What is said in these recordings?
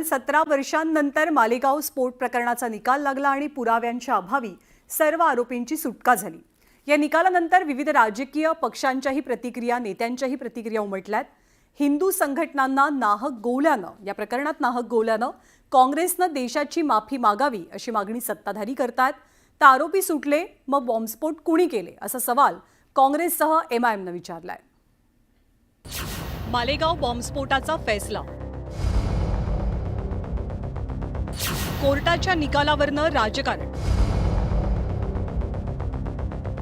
तब्बल 17 वर्षांनंतर मालेगाव स्फोट प्रकरणाचा निकाल लागला आणि पुराव्यांच्या अभावी सर्व आरोपींची सुटका झाली। या निकालानंतर विविध राजकीय पक्षांच्याही प्रतिक्रिया, नेत्यांच्याही प्रतिक्रिया उमटल्यात। हिंदू संघटनांना नाहक गोवल्यानं, या प्रकरणात नाहक गोवल्यानं काँग्रेसनं देशाची माफी मागावी अशी मागणी सत्ताधारी करतात। तर आरोपी सुटले, मग बॉम्बस्फोट कुणी केले असा सवाल काँग्रेससह एमआयएमनं विचारलाय। मालेगाव बॉम्बस्फोटाचा फैसला, कोर्टाच्या निकालावरनं राजकारण,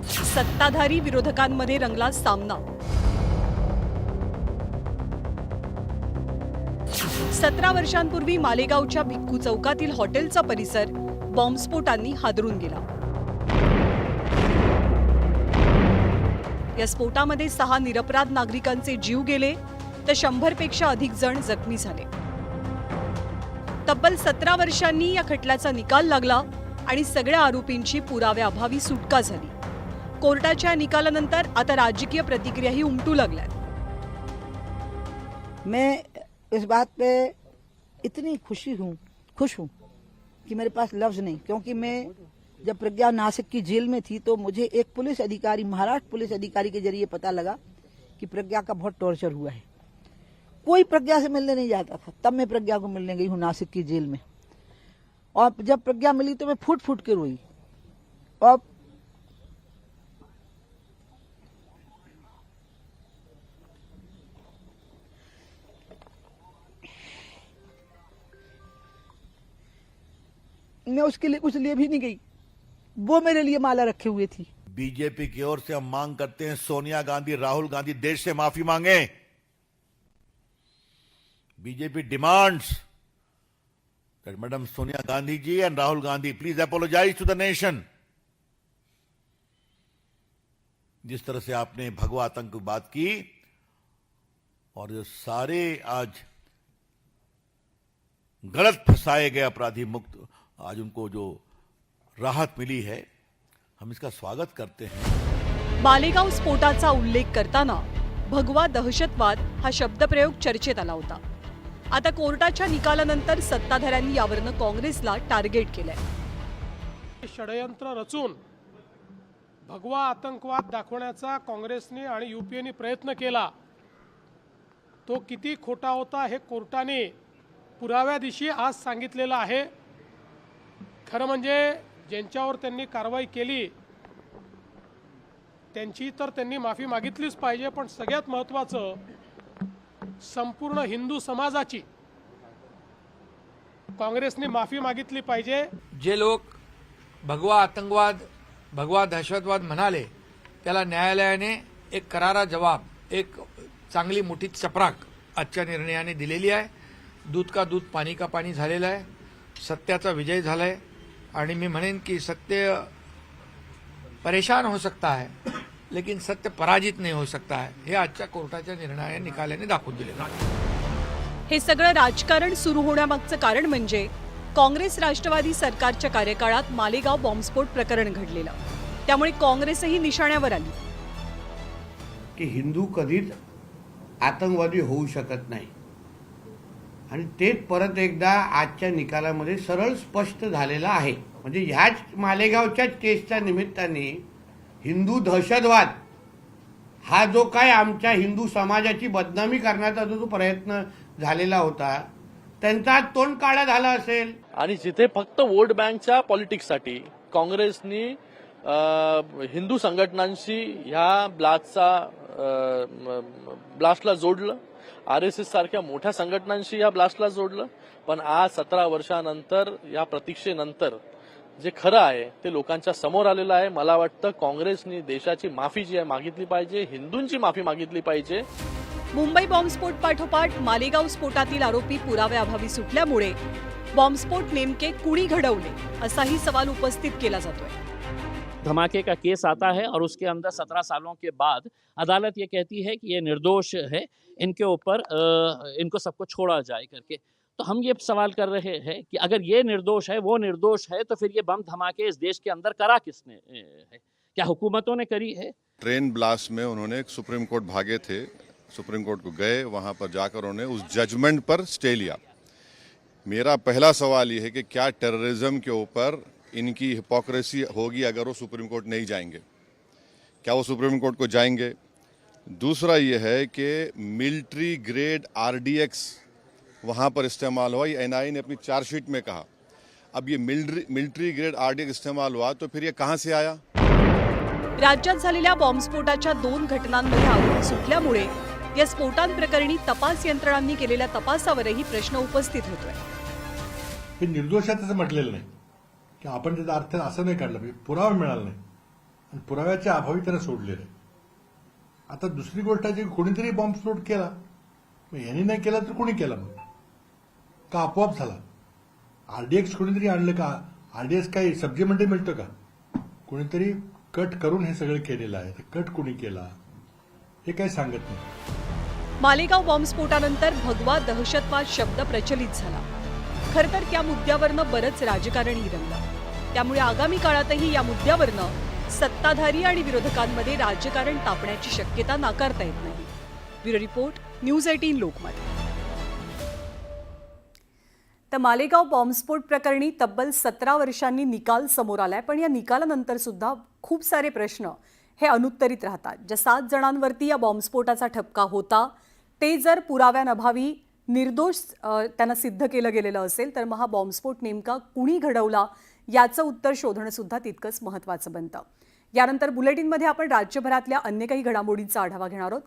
सत्ताधारी विरोधकांमध्ये रंगला सामना। 17 वर्षांपूर्वी मालेगावच्या भिक्खू चौकातील हॉटेलचा परिसर बॉम्बस्फोटांनी हादरून गेला। या स्फोटामध्ये 6 निरपराध नागरिकांचे जीव गेले, तर 100 पेक्षा अधिक जण जखमी झाले। तब्बल 17 वर्षांनी या खटल्याचा निकाल लागला आणि सगळ्या आरोपींची पुराव्याअभावी सुटका झाली। कोर्टाच्या निकालानंतर आता राजकीय प्रतिक्रियाही उमटू लागल्या। मैं इस बात पे इतनी खुश हूँ कि मेरे पास लफ्ज नहीं, क्योंकि मैं जब प्रज्ञा नासिक की जेल में थी तो मुझे एक पुलिस अधिकारी, महाराष्ट्र पुलिस अधिकारी के जरिए पता लगा कि प्रज्ञा का बहुत टॉर्चर हुआ है। कोई प्रज्ञा से मिलने नहीं जाता था, तब मैं प्रज्ञा को मिलने गई हूँ नासिक की जेल में, और जब प्रज्ञा मिली तो मैं फूट फूट के रोई। और मैं उसके लिए कुछ लिए भी नहीं गई, वो मेरे लिए माला रखे हुए थी। बीजेपी की ओर से हम मांग करते हैं सोनिया गांधी, राहुल गांधी देश से माफी मांगे। BJP demands that Madam Sonia Gandhi ji and Rahul Gandhi please apologize to the nation। जिस तरह से आपने भगवा आतंक की बात की और जो सारे आज गलत फंसाए गए अपराधी मुक्त, आज उनको जो राहत मिली है, हम इसका स्वागत करते हैं। मालेगाव स्फोटाचा उल्लेख करताना भगवा दहशतवाद हा शब्दप्रयोग चर्चेत आला होता। आता कोर्टाच्या निकालानंतर सत्ताधाऱ्यांनी यावरनं काँग्रेसला टार्गेट केलंय। षडयंत्र रचून भगवा आतंकवाद दाखवण्याचा काँग्रेसने आणि यूपीएने प्रयत्न केला, तो किती खोटा होता हे कोर्टाने पुराव्यादिशी आज सांगितलेलं आहे। खरं म्हणजे ज्यांच्यावर त्यांनी कारवाई केली त्यांची तर त्यांनी माफी मागितलीच पाहिजे, पण सगळ्यात महत्त्वाचं संपूर्ण हिंदू समाजाची काँग्रेसने माफी मागितली पाहिजे। जे लोक भगवा आतंकवाद, भगवा दहशतवाद म्हणाले, त्याला न्यायालयाने एक करारा जवाब, एक चांगली मोठी चपराक आजच्या निर्णयाने दिलेली आहे। दूध का दूध, पाणी का पाणी झालेलं आहे। सत्याचा विजय झालाय आणि मी म्हणेन की सत्य परेशान हो सकता है, लेकिन सत्य पराजित नहीं हो सकता है, हे आजच्या कोर्टाच्या निर्णयाने, निकालाने दाखवून दिलेलं आहे। हे सगळं राजकारण सुरू होण्यामागचं कारण म्हणजे काँग्रेस राष्ट्रवादी सरकारच्या कार्यकाळात मालेगाव बॉम्बस्फोट प्रकरण घडलेलं। त्यामुळे काँग्रेसही निशाण्यावर आली की हिंदू कधीच आतंकवादी होऊ शकत नाही, आणि तेच परत एकदा आजच्या निकालामध्ये सरळ स्पष्ट झालेलं आहे। म्हणजे ह्याच मालेगावच्या केसच्या निमित्ताने हिंदू दहशतवाद हा जो काय आमच्या हिंदू समाजाची बदनामी करण्याचा जो प्रयत्न झालेला होता, त्यांचा तोंड काळा झाला असेल। आणि जिथे फक्त वोट बँकच्या पॉलिटिक्ससाठी काँग्रेसनी हिंदू संघटनांशी ह्या ब्लास्टला जोडलं, आरएसएस सारख्या मोठ्या संघटनांशी या ब्लास्टला जोडलं, पण आज 17 वर्षानंतर या प्रतीक्षेनंतर जे खरं आहे ते लोकांच्या समोर आलेलं आहे। मला वाटतं काँग्रेसनी देशाची माफी जी आहे मागितली पाहिजे, हिंदूंची माफी मागितली पाहिजे। मुंबई बॉम्बस्फोट पाठोपाठ मालेगाव स्फोटातील आरोपी पुराव्याअभावी सुटल्यामुळे बॉम्बस्फोट नेमके कुणी घडवले असाही सवाल उपस्थित केला जातोय। धमाके का केस आता है और उसके अंदर 17 सालों के बाद अदालत ये कहती है कि ये निर्दोष है, इनके ऊपर इनको सबको छोड़ा जाए करके। तो हम ये सवाल कर रहे हैं कि अगर ये निर्दोष है, वो निर्दोष है, तो फिर ये बम धमाके इस देश के अंदर करा किसने है? क्या हुकूमतों ने करी है? ट्रेन ब्लास्ट में उन्होंने एक सुप्रीम कोर्ट भागे थे, सुप्रीम कोर्ट को गए, वहां पर जाकर उन्होंने उस जजमेंट पर स्टे लिया। मेरा पहला सवाल ये है कि क्या टेररिज्म के ऊपर इनकी हिपोक्रेसी होगी अगर वो सुप्रीम कोर्ट नहीं जाएंगे? क्या वो सुप्रीम कोर्ट को जाएंगे? दूसरा ये है कि मिलिट्री ग्रेड RDX वहाँ पर इस्तेमाल हुआ, ये NIA ने अपनी चार्जशीट में कहा। अब ये मिलिट्री ग्रेड RDX इस्तेमाल हुआ तो फिर ये कहाँ से आया? राज्यात झालेल्या बॉम्बस्फोटाच्या 2 घटनांमध्ये आरोप सुटल्यामुळे या स्फोटांप्रकरणी तपास यंत्रणांनी केलेल्या तपासावरही प्रश्न उपस्थित होतोय. हे निर्दोषाचं म्हटलेलं नाही की आपण त्याचा अर्थ असं नाही काढला पाहिजे. पुरावा मिळाला नाही आणि पुराव्याच्या अभावी त्याला सोडलेलं आहे. आता दुसरी गोष्ट आहे की कोणीतरी बॉम्बस्फोट केला, मग यांनी नाही केला तर कोणी केला? मग का आपोआप झाला? RDX कोणीतरी आणलं का? RDX काही सब्जेमध्ये मिळतं का? कोणीतरी कट करून हे सगळं केलेलं आहे. तर कट कोणी केला हे काही सांगत नाही. मालेगाव बॉम्बस्फोटानंतर भगवा दहशतवाद शब्द प्रचलित झाला. खरं तर त्या मुद्द्यावरनं बरंच राजकारणही रंगलं. त्यामुळे आगामी काळातही या मुद्द्यावरनं सत्ताधारी आणि विरोधकांमध्ये राजकारण तापण्याची शक्यता नाकारता येत नाही. Bureau report, news 18 Lokmat. तर मालेगाव बॉम्बस्फोट प्रकरणी तब्बल 17 वर्षांनी निकाल समोर आलाय, पण या निकालानंतर सुद्धा खूप सारे प्रश्न हे अनुत्तरित राहतात. ज्या 7 जणांवरती या बॉम्बस्फोटाचा ठपका होता ते जर पुराव्यांअभावी निर्दोष त्यांना सिद्ध केलं गेलेलं असेल तर मग हा बॉम्बस्फोट नेमका कुणी घडवला याचं उत्तर शोधणं सुद्धा तितकंच महत्त्वाचं बनतं. यानंतर बुलेटिनमध्ये आपण राज्यभरातल्या अन्य काही घडामोडींचा आढावा घेणार आहोत.